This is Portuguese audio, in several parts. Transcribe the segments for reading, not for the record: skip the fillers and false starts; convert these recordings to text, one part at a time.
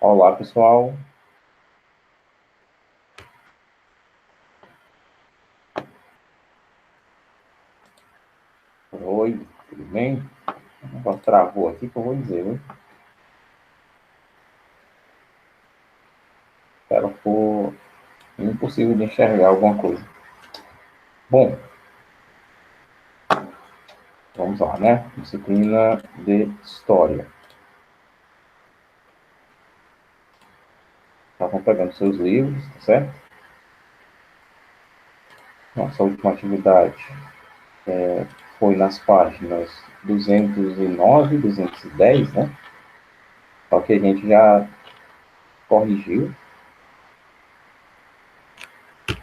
Olá, pessoal. Oi, tudo bem? O negócio travou aqui que eu vou dizer, viu? Espero for impossível de enxergar alguma coisa. Bom, vamos lá, né? Disciplina de História. Estavam pegando seus livros, tá certo? Nossa última atividade foi nas páginas 209, 210, né? Só que a gente já corrigiu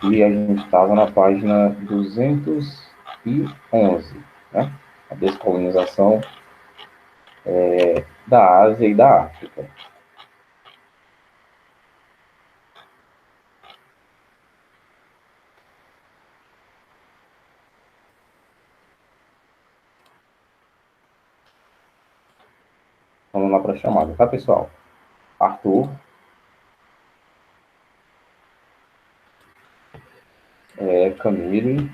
e a gente estava na página 211, né? A descolonização da Ásia e da África. Vamos lá para a chamada, tá, pessoal? Arthur, Camille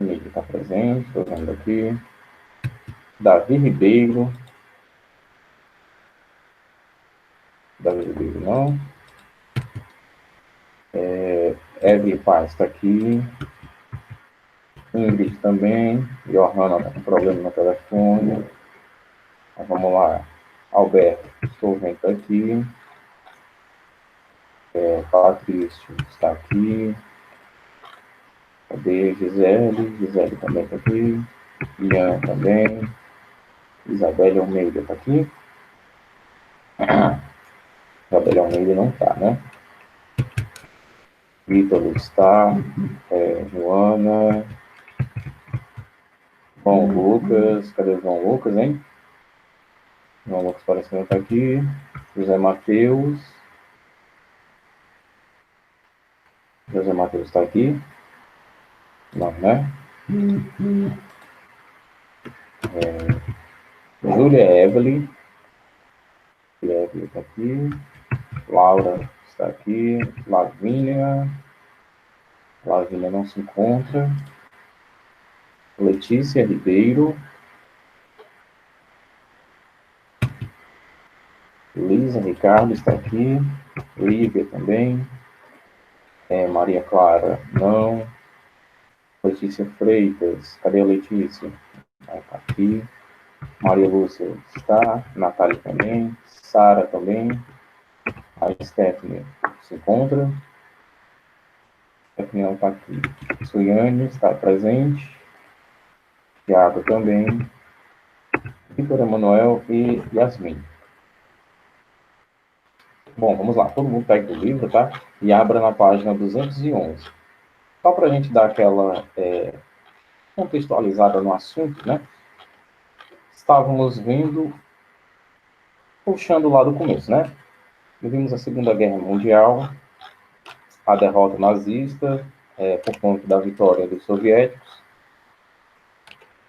está presente, estou vendo aqui. Davi Ribeiro não. Evelyn Paz está aqui. Ingrid também. Johanna está com problema no telefone. Mas vamos lá. Alberto, estou vendo aqui. Patrício está aqui. Cadê Gisele? Gisele também está aqui. Ian também. Isabelle Almeida está aqui. Isabelle Almeida não está, né? Vitor está. Joana. João Lucas. Cadê o João Lucas, hein? João Lucas parece que não está aqui. José Matheus. José Matheus está aqui? Não, né? Júlia Evelyn. Júlia Evelyn está aqui. Laura está aqui. Lavínia. Lavínia não se encontra. Letícia Ribeiro. Lisa Ricardo está aqui. Lívia também. Maria Clara, não. Letícia Freitas, cadê a Letícia? Está aqui. Maria Lúcia está. Natália também. Sara também. A Stephanie se encontra. Stephanie não está aqui. Suiane está presente. Tiago também. Vitor Emanuel e Yasmin. Bom, vamos lá. Todo mundo pega o livro, tá? E abra na página 211. Só para a gente dar aquela contextualizada no assunto, né? Estávamos vendo, puxando lá do começo, né? Vimos a Segunda Guerra Mundial, a derrota nazista, por conta da vitória dos soviéticos.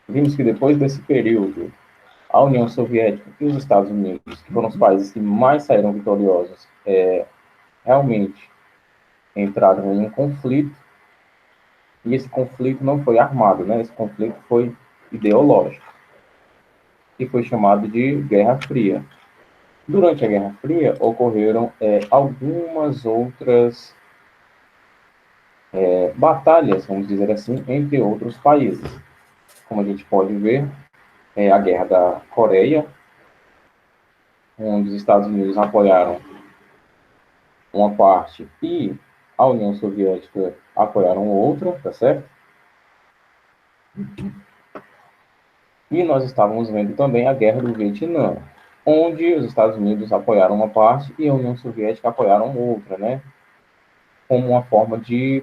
Vimos que depois desse período, a União Soviética e os Estados Unidos, que foram os países que mais saíram vitoriosos, realmente entraram em um conflito, e esse conflito não foi armado, né? Esse conflito foi ideológico, e foi chamado de Guerra Fria. Durante a Guerra Fria, ocorreram algumas outras batalhas, vamos dizer assim, entre outros países. Como a gente pode ver, a Guerra da Coreia, onde os Estados Unidos apoiaram uma parte e a União Soviética apoiaram outra, tá certo? E nós estávamos vendo também a Guerra do Vietnã, onde os Estados Unidos apoiaram uma parte e a União Soviética apoiaram outra, né? Como uma forma de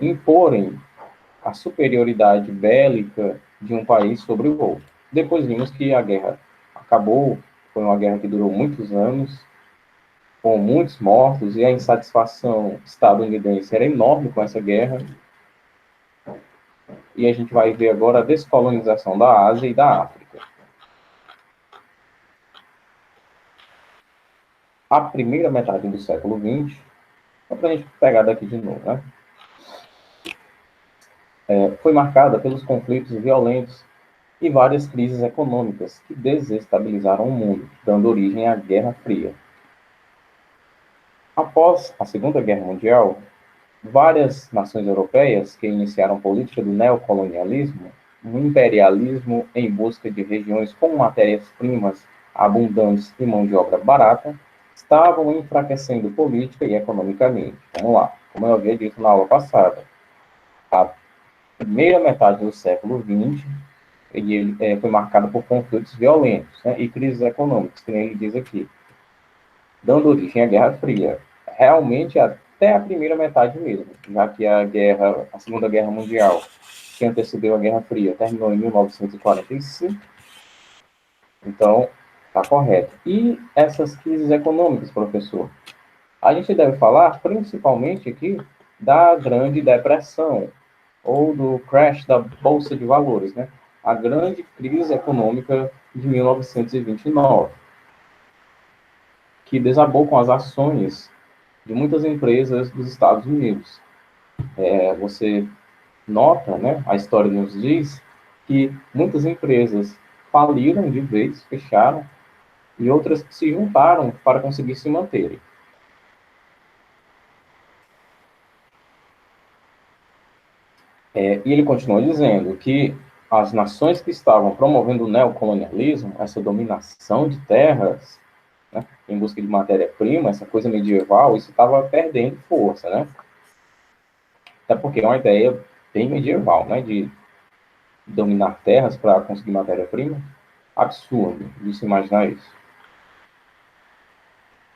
imporem a superioridade bélica de um país sobre o outro. Depois vimos que a guerra acabou, foi uma guerra que durou muitos anos, com muitos mortos, e a insatisfação estadunidense era enorme com essa guerra. E a gente vai ver agora a descolonização da Ásia e da África. A primeira metade do século XX, só para a gente pegar daqui de novo, né? Foi marcada pelos conflitos violentos e várias crises econômicas que desestabilizaram o mundo, dando origem à Guerra Fria. Após a Segunda Guerra Mundial, várias nações europeias que iniciaram a política do neocolonialismo, um imperialismo em busca de regiões com matérias-primas abundantes e mão de obra barata, estavam enfraquecendo política e economicamente. Vamos lá, como eu havia dito na aula passada, a primeira metade do século XX ele foi marcada por conflitos violentos, né, e crises econômicas, que nem ele diz aqui, dando origem à Guerra Fria. Realmente até a primeira metade mesmo, já que a Segunda Guerra Mundial, que antecedeu a Guerra Fria, terminou em 1945, então está correto. E essas crises econômicas, professor? A gente deve falar principalmente aqui da Grande Depressão, ou do crash da Bolsa de Valores, né? A grande crise econômica de 1929, que desabou com as ações de muitas empresas dos Estados Unidos. Você nota, né, a história nos diz que muitas empresas faliram de vez, fecharam, e outras se juntaram para conseguir se manterem. E ele continua dizendo que as nações que estavam promovendo o neocolonialismo, essa dominação de terras, né, em busca de matéria-prima, essa coisa medieval, isso estava perdendo força, né? Até porque é uma ideia bem medieval, né, de dominar terras para conseguir matéria-prima. Absurdo de se imaginar isso.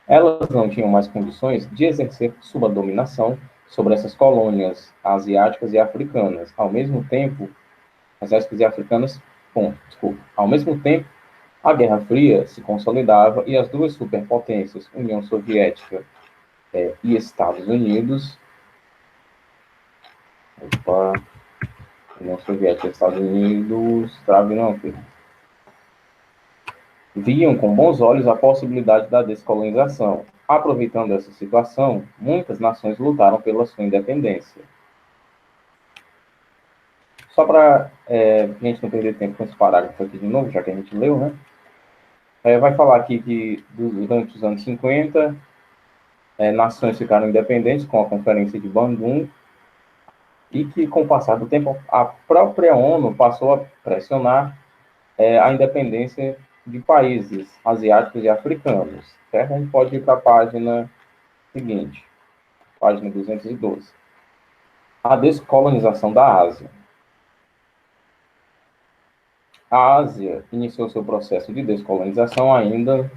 Elas não tinham mais condições de exercer sua dominação sobre essas colônias asiáticas e africanas. Ao mesmo tempo, asiáticas e africanas, desculpa. Ao mesmo tempo, a Guerra Fria se consolidava e as duas superpotências, União Soviética e Estados Unidos, União Soviética e Estados Unidos, trave não, filho, viam com bons olhos a possibilidade da descolonização. Aproveitando essa situação, muitas nações lutaram pela sua independência. Só para a gente não perder tempo com esse parágrafo aqui de novo, já que a gente leu, né? Vai falar aqui que durante os anos 50, nações ficaram independentes com a Conferência de Bandung e que, com o passar do tempo, a própria ONU passou a pressionar a independência de países asiáticos e africanos. Certo? A gente pode ir para a página seguinte, página 212. A descolonização da Ásia. A Ásia iniciou seu processo de descolonização ainda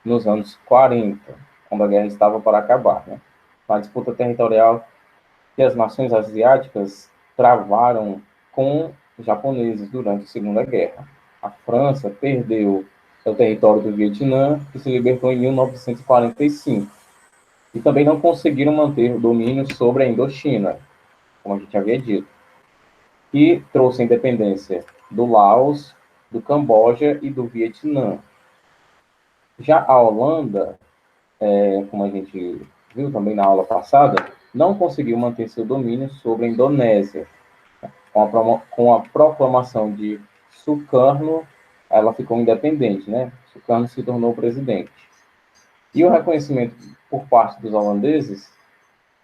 nos anos 40, quando a guerra estava para acabar, né? A disputa territorial que as nações asiáticas travaram com os japoneses durante a Segunda Guerra. A França perdeu seu território do Vietnã, que se libertou em 1945. E também não conseguiram manter o domínio sobre a Indochina, como a gente havia dito, que trouxe a independência do Laos, do Camboja e do Vietnã. Já a Holanda, como a gente viu também na aula passada, não conseguiu manter seu domínio sobre a Indonésia. Com a proclamação de Sukarno, ela ficou independente, né? Sukarno se tornou presidente. E o reconhecimento por parte dos holandeses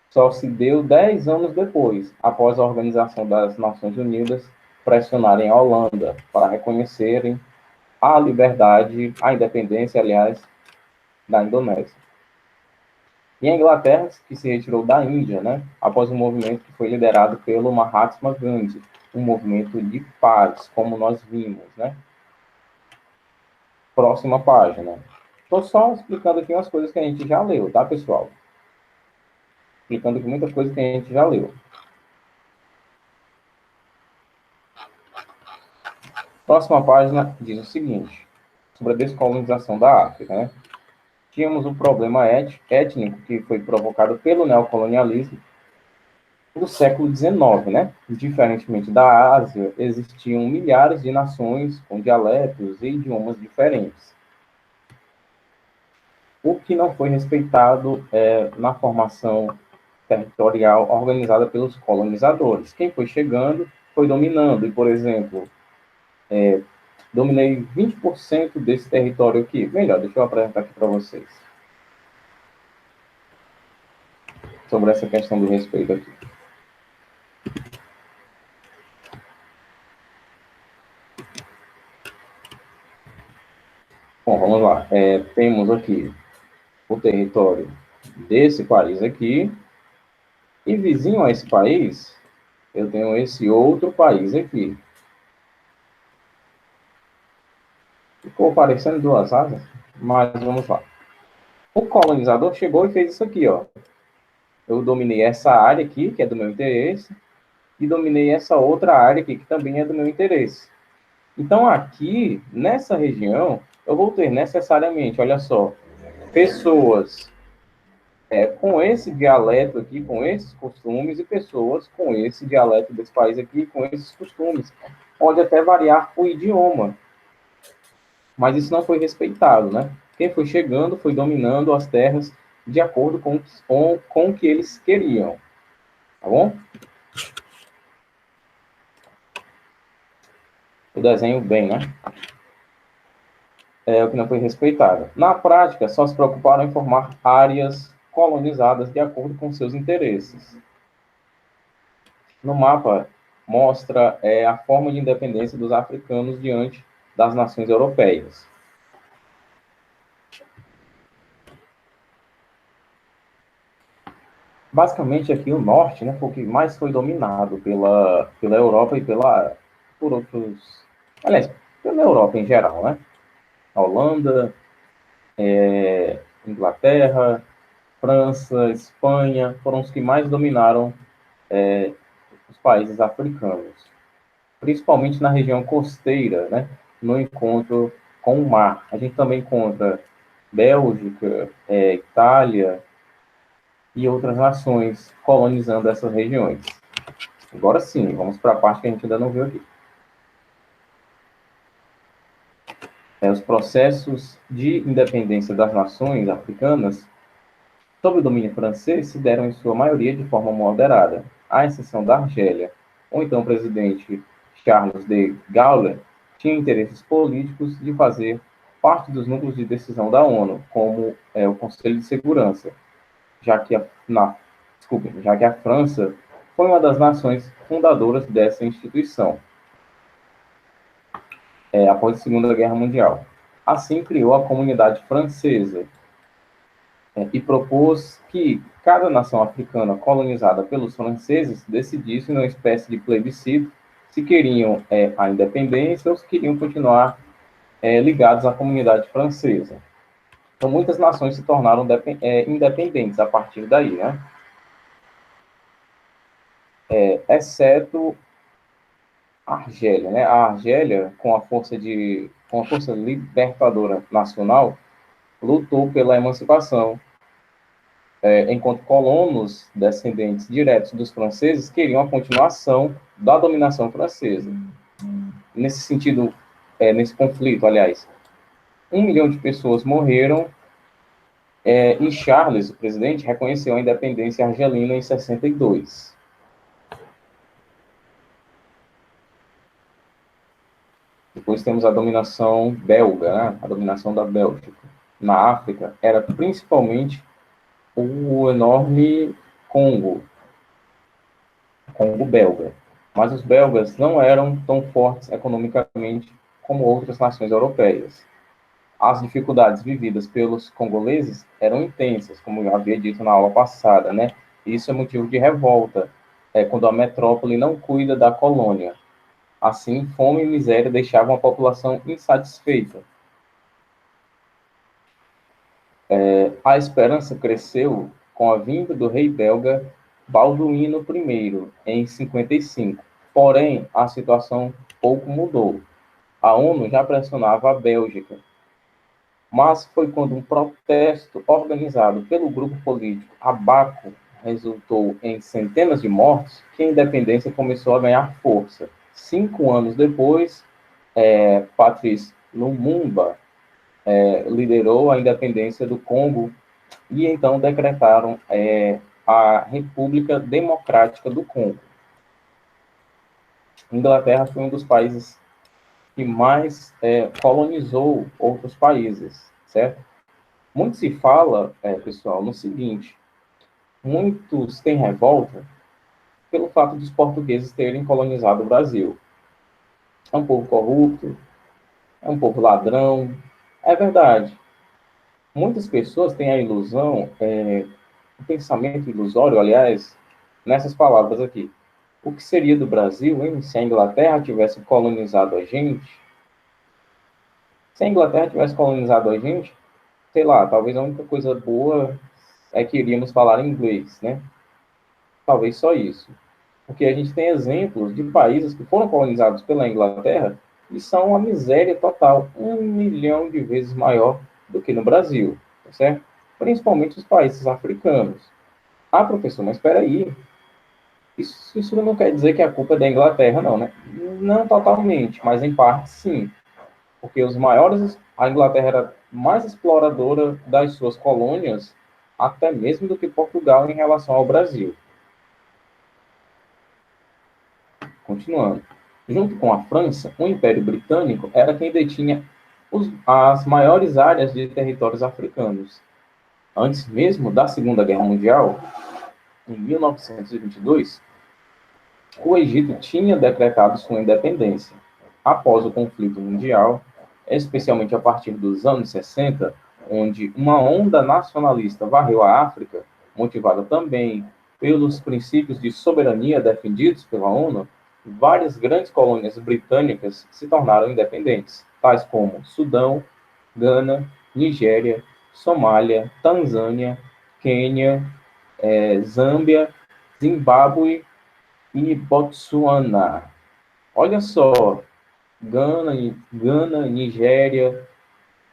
só se deu 10 anos depois, após a Organização das Nações Unidas pressionarem a Holanda para reconhecerem a liberdade, a independência, aliás, da Indonésia. E a Inglaterra, que se retirou da Índia, né, após um movimento que foi liderado pelo Mahatma Gandhi, um movimento de paz, como nós vimos, né? Próxima página. Estou só explicando aqui umas coisas que a gente já leu, tá, pessoal? Explicando aqui muita coisa que a gente já leu. Próxima página diz o seguinte, sobre a descolonização da África, né? Tínhamos um problema étnico que foi provocado pelo neocolonialismo do século XIX, né? Diferentemente da Ásia, existiam milhares de nações com dialetos e idiomas diferentes. o que não foi respeitado na formação territorial organizada pelos colonizadores. Quem foi chegando foi dominando, e, por exemplo, dominei 20% desse território aqui. Melhor, deixa eu apresentar aqui para vocês sobre essa questão do respeito aqui. Bom, vamos lá. Temos aqui o território desse país aqui, e vizinho a esse país, eu tenho esse outro país aqui. Ficou parecendo duas asas, mas vamos lá. O colonizador chegou e fez isso aqui, ó. Eu dominei essa área aqui, que é do meu interesse, e dominei essa outra área aqui, que também é do meu interesse. Então, aqui, nessa região, eu vou ter necessariamente, olha só, pessoas com esse dialeto aqui, com esses costumes, e pessoas com esse dialeto desse país aqui, com esses costumes. Pode até variar o idioma, mas isso não foi respeitado, né? Quem foi chegando foi dominando as terras de acordo com o que eles queriam, tá bom? O desenho bem, né? O que não foi respeitado. Na prática, só se preocuparam em formar áreas colonizadas de acordo com seus interesses. No mapa, mostra a forma de independência dos africanos diante das nações europeias. Basicamente, aqui o norte, né, foi o que mais foi dominado pela Europa e por outros... Aliás, pela Europa em geral, né? A Holanda, Inglaterra, França, Espanha, foram os que mais dominaram os países africanos, principalmente na região costeira, né, no encontro com o mar. A gente também encontra Bélgica, Itália e outras nações colonizando essas regiões. Agora sim, vamos para a parte que a gente ainda não viu aqui. Os processos de independência das nações africanas sob o domínio francês se deram em sua maioria de forma moderada, à exceção da Argélia, onde então o presidente Charles de Gaulle tinha interesses políticos de fazer parte dos núcleos de decisão da ONU, como o Conselho de Segurança, já que a França foi uma das nações fundadoras dessa instituição, após a Segunda Guerra Mundial. Assim, criou a Comunidade Francesa, e propôs que cada nação africana colonizada pelos franceses decidisse, numa espécie de plebiscito, se queriam a independência ou se queriam continuar ligados à comunidade francesa. Então, muitas nações se tornaram independentes a partir daí, né? Exceto a Argélia, né? A Argélia, com a força libertadora nacional, lutou pela emancipação, enquanto colonos descendentes diretos dos franceses queriam a continuação da dominação francesa. Nesse sentido, nesse conflito, aliás, 1 milhão de pessoas morreram, e Charles, o presidente, reconheceu a independência argelina em 62. Depois temos a dominação belga, né? A dominação da Bélgica. Na África, era principalmente o enorme Congo belga. Mas os belgas não eram tão fortes economicamente como outras nações europeias. As dificuldades vividas pelos congoleses eram intensas, como eu havia dito na aula passada, né? Isso é motivo de revolta, quando a metrópole não cuida da colônia. Assim, fome e miséria deixavam a população insatisfeita. A esperança cresceu com a vinda do rei belga Balduíno I, em 55. Porém, a situação pouco mudou. A ONU já pressionava a Bélgica, mas foi quando um protesto organizado pelo grupo político ABACO resultou em centenas de mortos que a independência começou a ganhar força. 5 anos depois, Patrice Lumumba liderou a independência do Congo e então decretaram a República Democrática do Congo. A Inglaterra foi um dos países que mais colonizou outros países, certo? Muito se fala, pessoal, no seguinte: muitos têm revolta pelo fato dos portugueses terem colonizado o Brasil. É um povo corrupto, é um povo ladrão. É verdade. Muitas pessoas têm a ilusão, o pensamento ilusório, aliás, nessas palavras aqui. O que seria do Brasil, hein, se a Inglaterra tivesse colonizado a gente? Se a Inglaterra tivesse colonizado a gente, sei lá, talvez a única coisa boa é que iríamos falar inglês, né? Talvez só isso. Porque a gente tem exemplos de países que foram colonizados pela Inglaterra e são uma miséria total, 1 milhão de vezes maior do que no Brasil, tá certo? Principalmente os países africanos. Ah, professor, mas espera aí, isso não quer dizer que a culpa é da Inglaterra, não, né? Não totalmente, mas em parte sim. Porque a Inglaterra era mais exploradora das suas colônias, até mesmo do que Portugal em relação ao Brasil. Continuando. Junto com a França, o Império Britânico era quem detinha as maiores áreas de territórios africanos. Antes mesmo da Segunda Guerra Mundial, em 1922, o Egito tinha decretado sua independência. Após o conflito mundial, especialmente a partir dos anos 60, onde uma onda nacionalista varreu a África, motivada também pelos princípios de soberania defendidos pela ONU, várias grandes colônias britânicas se tornaram independentes, tais como Sudão, Gana, Nigéria, Somália, Tanzânia, Quênia, Zâmbia, Zimbábue e Botsuana. Olha só, Gana, Nigéria,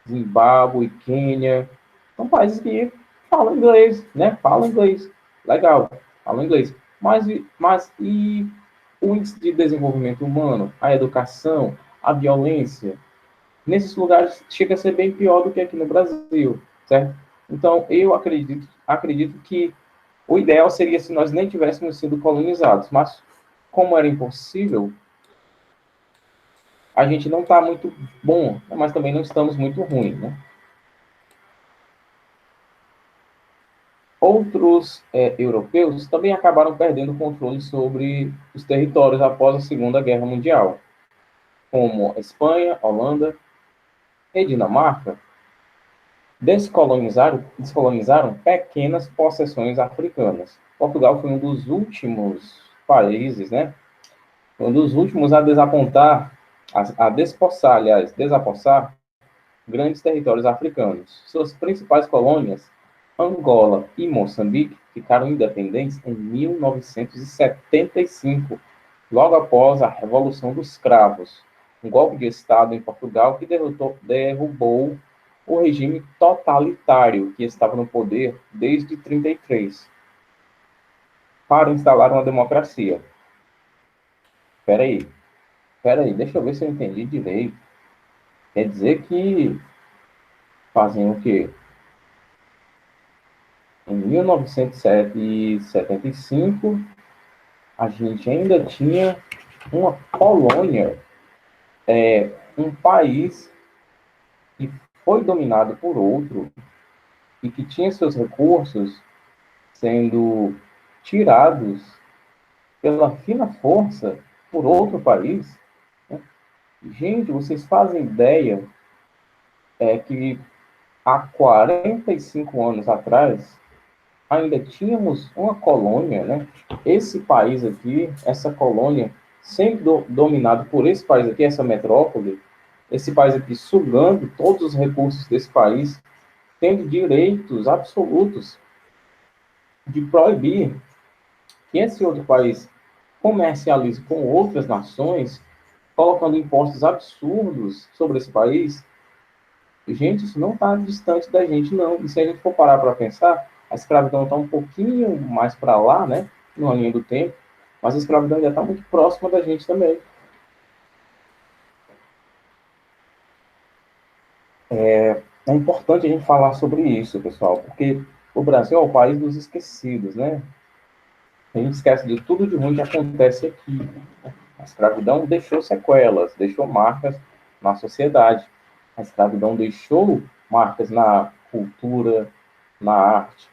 Zimbábue, Quênia, são países que falam inglês, né? Falam inglês. Legal, falam inglês. Mas e o índice de desenvolvimento humano, a educação, a violência? Nesses lugares chega a ser bem pior do que aqui no Brasil, certo? Então, eu acredito que o ideal seria se nós nem tivéssemos sido colonizados, mas como era impossível, a gente não está muito bom, mas também não estamos muito ruim, né? Outros europeus também acabaram perdendo o controle sobre os territórios após a Segunda Guerra Mundial, como Espanha, Holanda e Dinamarca, descolonizaram pequenas possessões africanas. Portugal foi um dos últimos países, né? Foi um dos últimos a desapontar, desapossar grandes territórios africanos. Suas principais colônias, Angola e Moçambique, ficaram independentes em 1975, logo após a Revolução dos Cravos, um golpe de Estado em Portugal que derrubou o regime totalitário que estava no poder desde 1933, para instalar uma democracia. Espera aí, deixa eu ver se eu entendi direito. Quer dizer que fazem o quê? Em 1975, a gente ainda tinha uma colônia, um país que foi dominado por outro e que tinha seus recursos sendo tirados pela fina força por outro país. Né? Gente, vocês fazem ideia que há 45 anos atrás ainda tínhamos uma colônia, né? Esse país aqui, essa colônia, sempre dominado por esse país aqui, essa metrópole, esse país aqui sugando todos os recursos desse país, tendo direitos absolutos de proibir que esse outro país comercialize com outras nações, colocando impostos absurdos sobre esse país. Gente, isso não está distante da gente, não. E se a gente for parar para pensar, a escravidão está um pouquinho mais para lá, né? Numa linha do tempo, mas a escravidão ainda está muito próxima da gente também. É importante a gente falar sobre isso, pessoal, porque o Brasil é o país dos esquecidos, né? A gente esquece de tudo de ruim que acontece aqui. A escravidão deixou sequelas, deixou marcas na sociedade. A escravidão deixou marcas na cultura, na arte,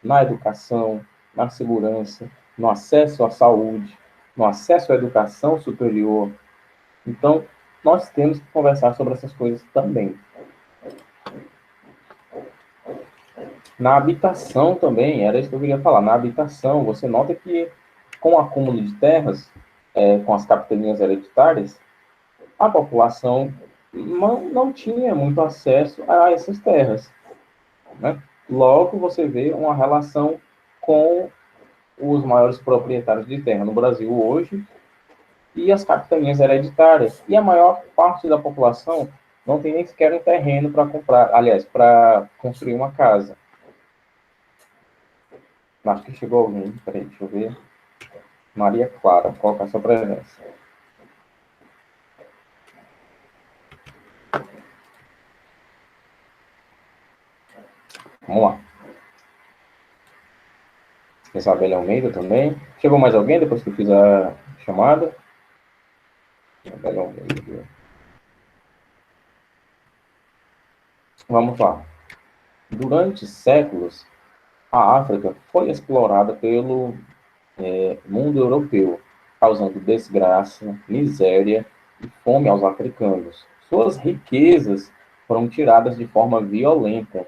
na educação, na segurança, no acesso à saúde, no acesso à educação superior. Então, nós temos que conversar sobre essas coisas também. Na habitação também, era isso que eu queria falar. Na habitação, você nota que com o acúmulo de terras, com as capitanias hereditárias, a população não tinha muito acesso a essas terras, né? Logo, você vê uma relação com os maiores proprietários de terra no Brasil hoje e as capitanias hereditárias. E a maior parte da população não tem nem sequer um terreno para comprar, aliás, para construir uma casa. Acho que chegou alguém. Peraí, deixa eu ver. Maria Clara, colocar sua presença. Vamos lá. Isabela Almeida também. Chegou mais alguém depois que eu fiz a chamada? Isabela Almeida. Vamos lá. Durante séculos, a África foi explorada pelo mundo europeu, causando desgraça, miséria e fome aos africanos. Suas riquezas foram tiradas de forma violenta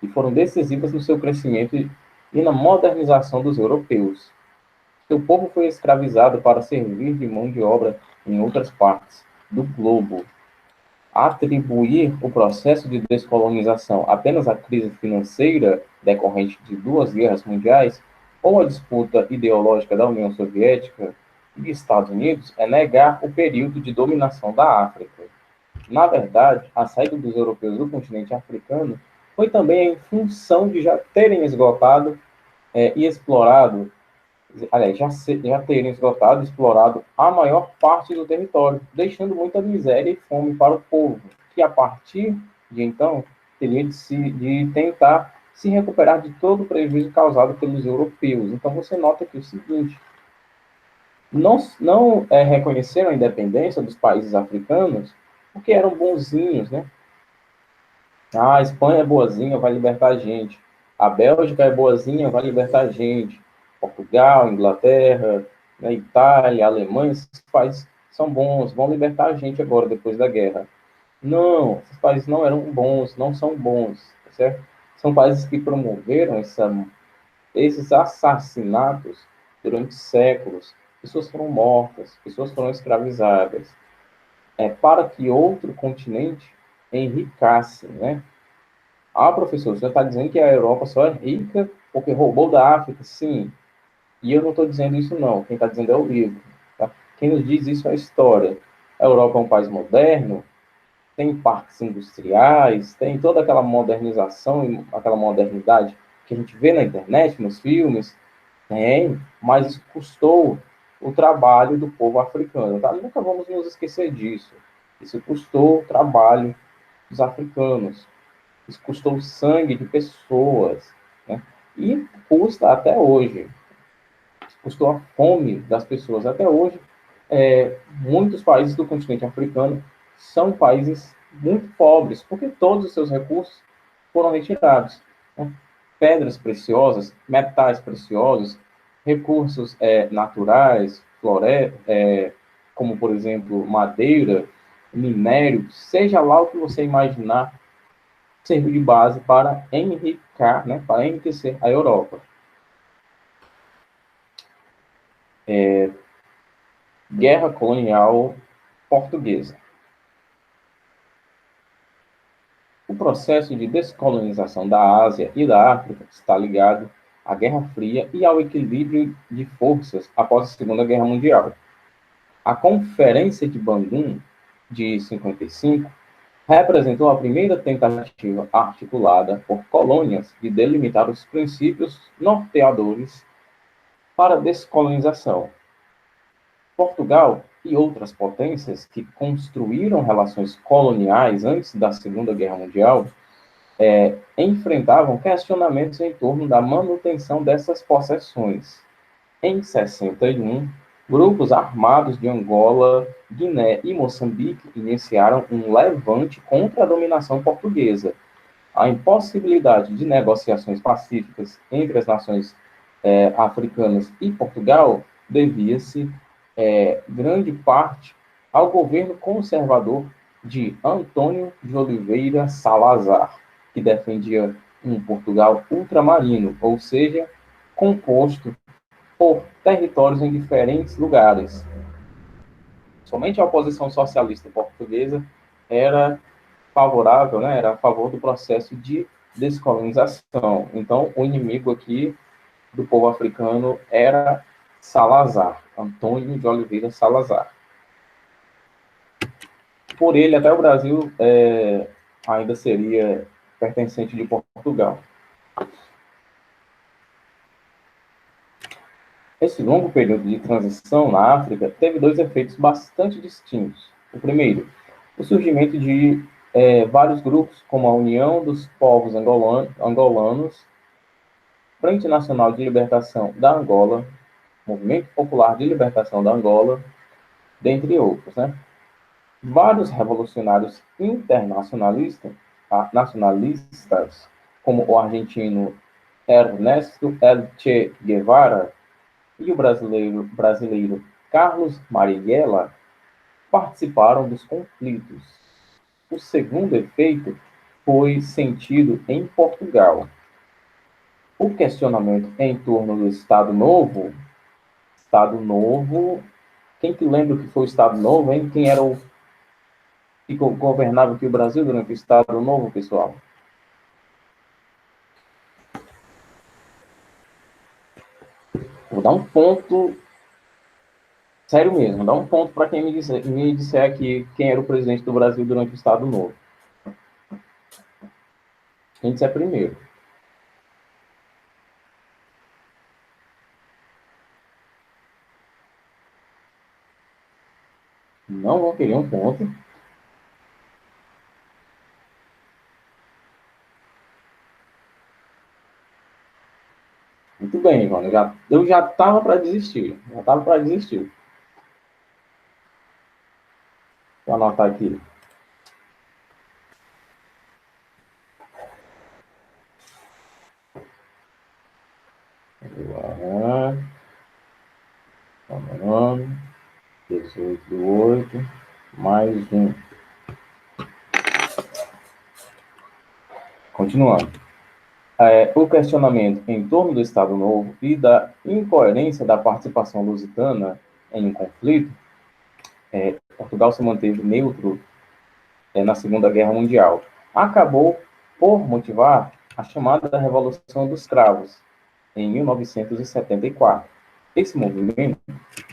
e foram decisivas no seu crescimento e na modernização dos europeus. Seu povo foi escravizado para servir de mão de obra em outras partes do globo. Atribuir o processo de descolonização apenas à crise financeira decorrente de duas guerras mundiais ou à disputa ideológica da União Soviética e Estados Unidos é negar o período de dominação da África. Na verdade, a saída dos europeus do continente africano foi também em função de já terem esgotado e explorado, aliás, já terem esgotado e explorado a maior parte do território, deixando muita miséria e fome para o povo, que a partir de então teria de tentar se recuperar de todo o prejuízo causado pelos europeus. Então você nota que o seguinte, não reconheceram a independência dos países africanos porque eram bonzinhos, né? Ah, a Espanha é boazinha, vai libertar a gente. A Bélgica é boazinha, vai libertar a gente. Portugal, Inglaterra, né, Itália, Alemanha, esses países são bons, vão libertar a gente agora, depois da guerra. Não, esses países não eram bons, não são bons, tá certo? São países que promoveram esses assassinatos durante séculos. Pessoas foram mortas, pessoas foram escravizadas, para que outro continente enriquecesse, né? Ah, professor, você está dizendo que a Europa só é rica porque roubou da África? Sim. E eu não estou dizendo isso, não. Quem está dizendo é o livro. Tá? Quem nos diz isso é a história. A Europa é um país moderno, tem parques industriais, tem toda aquela modernização, aquela modernidade que a gente vê na internet, nos filmes, tem, mas isso custou o trabalho do povo africano. Tá? Nunca vamos nos esquecer disso. Isso custou o trabalho dos africanos. Isso custou o sangue de pessoas, né? E custa até hoje. Custou a fome das pessoas até hoje. Muitos países do continente africano são países muito pobres, porque todos os seus recursos foram retirados, né? Pedras preciosas, metais preciosos, recursos naturais, como, por exemplo, madeira, minério, seja lá o que você imaginar, serviu de base para enriquecer, né, para enriquecer a Europa. Guerra colonial portuguesa. O processo de descolonização da Ásia e da África está ligado à Guerra Fria e ao equilíbrio de forças após a Segunda Guerra Mundial. A Conferência de Bandung, de 55, representou a primeira tentativa articulada por colônias de delimitar os princípios norteadores para a descolonização. Portugal e outras potências que construíram relações coloniais antes da Segunda Guerra Mundial enfrentavam questionamentos em torno da manutenção dessas possessões. Em 61, grupos armados de Angola, Guiné e Moçambique iniciaram um levante contra a dominação portuguesa. A impossibilidade de negociações pacíficas entre as nações africanas e Portugal devia-se, grande parte, ao governo conservador de Antônio de Oliveira Salazar, que defendia um Portugal ultramarino, ou seja, composto por territórios em diferentes lugares. Somente a oposição socialista portuguesa era favorável, né, era a favor do processo de descolonização. Então, o inimigo aqui do povo africano era Salazar, Antônio de Oliveira Salazar. Por ele, até o Brasil ainda seria pertencente de Portugal. Esse longo período de transição na África teve dois efeitos bastante distintos. O primeiro, o surgimento de vários grupos, como a União dos Povos Angolanos, Frente Nacional de Libertação da Angola, Movimento Popular de Libertação da Angola, dentre outros, né? Vários revolucionários internacionalistas, como o argentino Ernesto El Che Guevara e o brasileiro Carlos Marighella, participaram dos conflitos. O segundo efeito foi sentido em Portugal. O questionamento em torno do Estado Novo, quem que lembra o que foi o Estado Novo, hein? Quem era o que governava aqui o Brasil durante o Estado Novo, pessoal? Vou dar um ponto, sério mesmo, dá um ponto para quem me disser aqui quem era o presidente do Brasil durante o Estado Novo. Quem disser primeiro. Não vão querer um ponto. Muito bem, Ivana. Eu já estava para desistir. Vou anotar aqui. Camarão, 18/8, mais um. Continuando. O questionamento em torno do Estado Novo e da incoerência da participação lusitana em um conflito, Portugal se manteve neutro na Segunda Guerra Mundial. Acabou por motivar a chamada Revolução dos Cravos, em 1974. Esse movimento,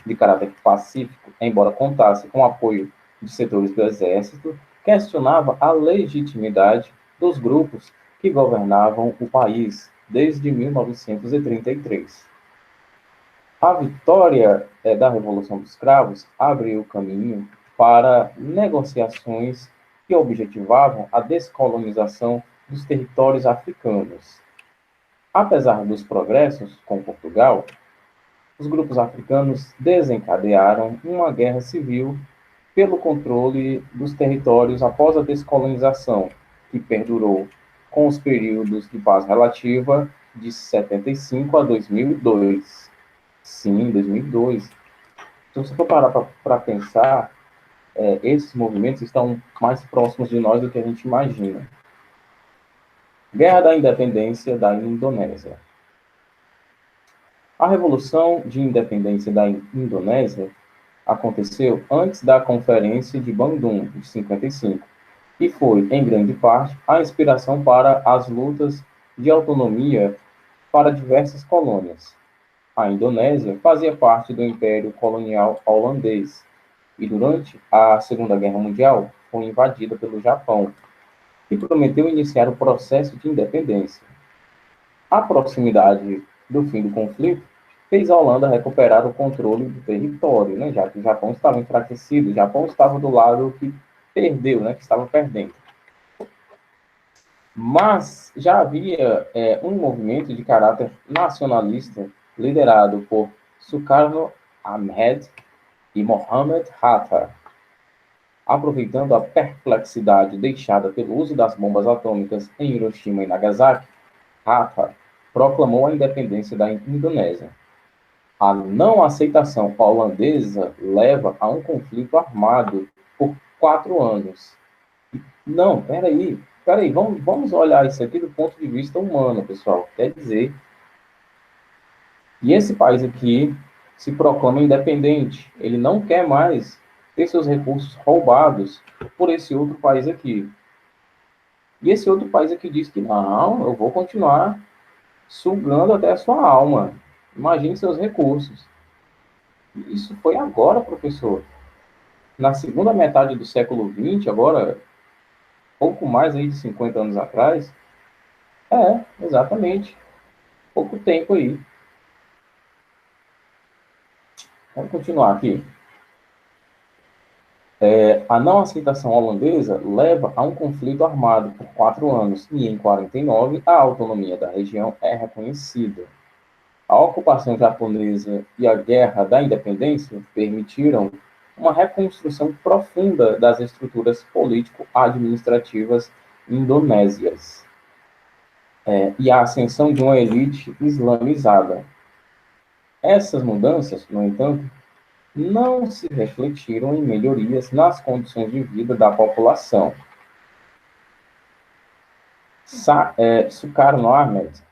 de caráter pacífico, embora contasse com o apoio de setores do Exército, questionava a legitimidade dos grupos que governavam o país desde 1933. A vitória da Revolução dos Cravos abriu caminho para negociações que objetivavam a descolonização dos territórios africanos. Apesar dos progressos com Portugal, os grupos africanos desencadearam uma guerra civil pelo controle dos territórios após a descolonização, que perdurou com os períodos de paz relativa de 75 a 2002. Sim, 2002. Se você for parar para pensar, esses movimentos estão mais próximos de nós do que a gente imagina. Guerra da Independência da Indonésia. A Revolução de Independência da Indonésia aconteceu antes da Conferência de Bandung, de 55, e foi, em grande parte, a inspiração para as lutas de autonomia para diversas colônias. A Indonésia fazia parte do Império Colonial Holandês e, durante a Segunda Guerra Mundial, foi invadida pelo Japão, que prometeu iniciar o processo de independência. A proximidade do fim do conflito fez a Holanda recuperar o controle do território, né, já que o Japão estava enfraquecido, o Japão estava do lado que perdeu, né, que estava perdendo. Mas já havia um movimento de caráter nacionalista liderado por Sukarno Ahmed e Mohammed Hatta, aproveitando a perplexidade deixada pelo uso das bombas atômicas em Hiroshima e Nagasaki. Hatta proclamou a independência da Indonésia. A não aceitação holandesa leva a um conflito armado por 4 anos. Não, peraí, vamos olhar isso aqui do ponto de vista humano, pessoal. Quer dizer, e esse país aqui se proclama independente. Ele não quer mais ter seus recursos roubados por esse outro país aqui. E esse outro país aqui diz que não, eu vou continuar sugando até a sua alma. Imagine seus recursos. Isso foi agora, professor. Na segunda metade do século XX, agora, pouco mais aí de 50 anos atrás. Exatamente. Pouco tempo aí. Vamos continuar aqui. A não aceitação holandesa leva a um conflito armado por 4 anos e, em 49, a autonomia da região é reconhecida. A ocupação japonesa e a guerra da independência permitiram uma reconstrução profunda das estruturas político-administrativas indonésias e a ascensão de uma elite islamizada. Essas mudanças, no entanto, não se refletiram em melhorias nas condições de vida da população. Sukarno Ahmed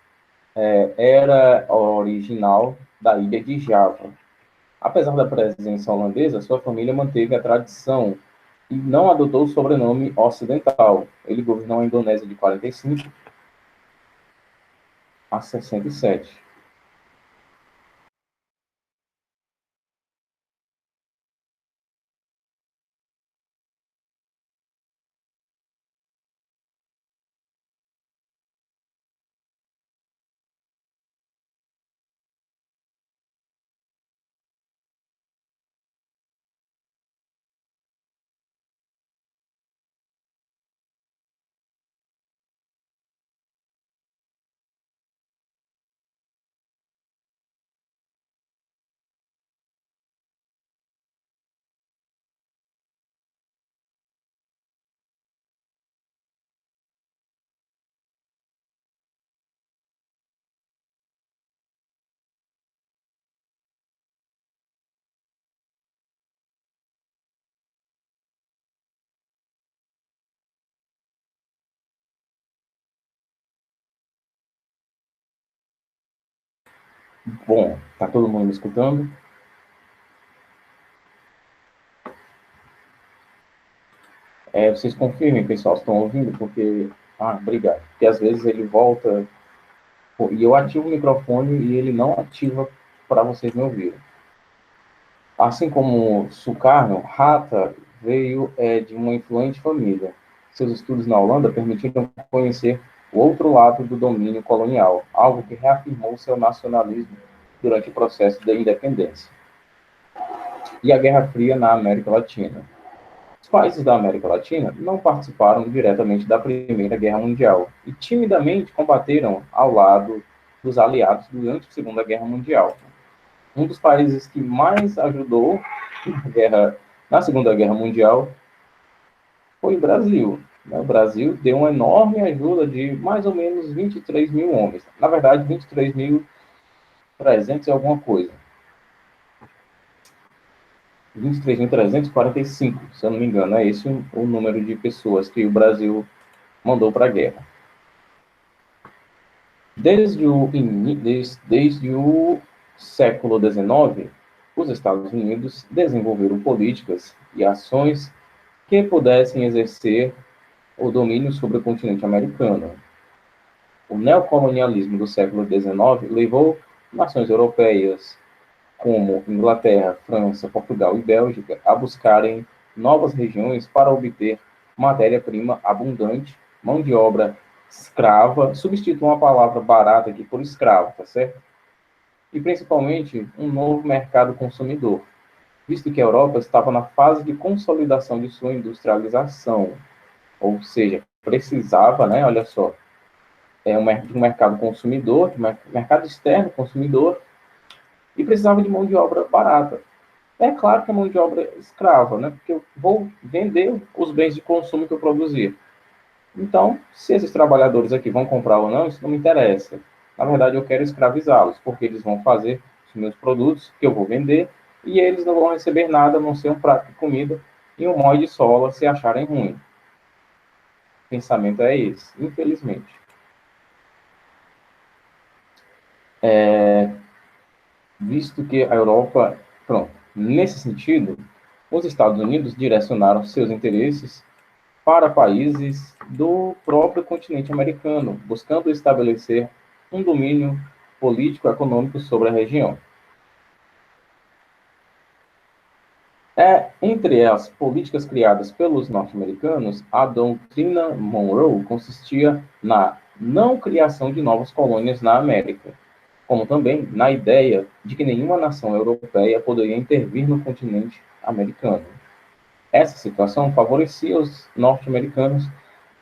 era original da ilha de Java. Apesar da presença holandesa, sua família manteve a tradição e não adotou o sobrenome ocidental. Ele governou a Indonésia de 45 a 67. Bom, tá todo mundo me escutando? Vocês confirmem, pessoal, estão ouvindo? Porque... obrigado. Porque às vezes ele volta e eu ativo o microfone e ele não ativa para vocês me ouvirem. Assim como Sukarno, Hatta veio de uma influente família. Seus estudos na Holanda permitiram conhecer o outro lado do domínio colonial, algo que reafirmou seu nacionalismo durante o processo da independência. E a Guerra Fria na América Latina. Os países da América Latina não participaram diretamente da Primeira Guerra Mundial e timidamente combateram ao lado dos aliados durante a Segunda Guerra Mundial. Um dos países que mais ajudou na Segunda Guerra Mundial foi o Brasil. O Brasil deu uma enorme ajuda de mais ou menos 23 mil homens. Na verdade, 23.300 e alguma coisa. 23.345, se eu não me engano. É esse o número de pessoas que o Brasil mandou para a guerra. Desde o século XIX, os Estados Unidos desenvolveram políticas e ações que pudessem exercer o domínio sobre o continente americano. O neocolonialismo do século XIX levou nações europeias, como Inglaterra, França, Portugal e Bélgica, a buscarem novas regiões para obter matéria-prima abundante, mão de obra escrava, substitua uma palavra barata aqui por escravo, tá certo? E principalmente um novo mercado consumidor, visto que a Europa estava na fase de consolidação de sua industrialização, ou seja, precisava, né, olha só, um mercado consumidor, mercado externo consumidor, e precisava de mão de obra barata. É claro que a mão de obra é escrava, né? Porque eu vou vender os bens de consumo que eu produzir. Então, se esses trabalhadores aqui vão comprar ou não, isso não me interessa. Na verdade, eu quero escravizá-los, porque eles vão fazer os meus produtos que eu vou vender e eles não vão receber nada, a não ser um prato de comida e um molho de sola se acharem ruim. O pensamento é esse, infelizmente. Visto que a Europa, pronto, nesse sentido, os Estados Unidos direcionaram seus interesses para países do próprio continente americano, buscando estabelecer um domínio político-econômico sobre a região. Entre as políticas criadas pelos norte-americanos, a doutrina Monroe consistia na não criação de novas colônias na América, como também na ideia de que nenhuma nação europeia poderia intervir no continente americano. Essa situação favorecia os norte-americanos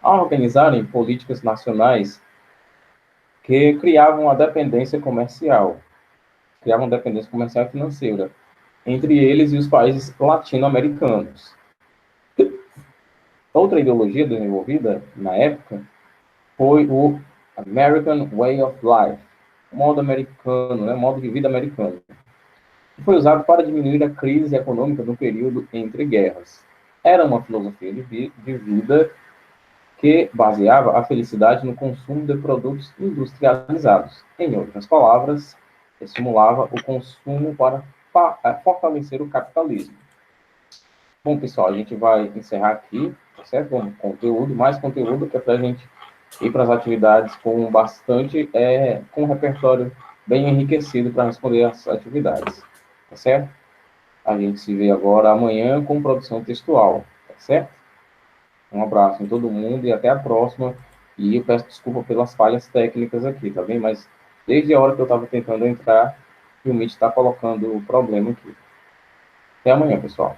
a organizarem políticas nacionais que criavam dependência comercial e financeira entre eles e os países latino-americanos. Outra ideologia desenvolvida na época foi o American Way of Life, modo americano, né, modo de vida americano, que foi usado para diminuir a crise econômica no período entre guerras. Era uma filosofia de vida que baseava a felicidade no consumo de produtos industrializados. Em outras palavras, estimulava o consumo para fortalecer o capitalismo. Bom, pessoal, a gente vai encerrar aqui, tá certo? Mais conteúdo que é para a gente ir para as atividades com bastante, com um repertório bem enriquecido para responder as atividades, tá certo? A gente se vê agora amanhã com produção textual, tá certo? Um abraço em todo mundo e até a próxima. E eu peço desculpa pelas falhas técnicas aqui, tá bem? Mas desde a hora que eu estava tentando entrar, o Meet está colocando o problema aqui. Até amanhã, pessoal.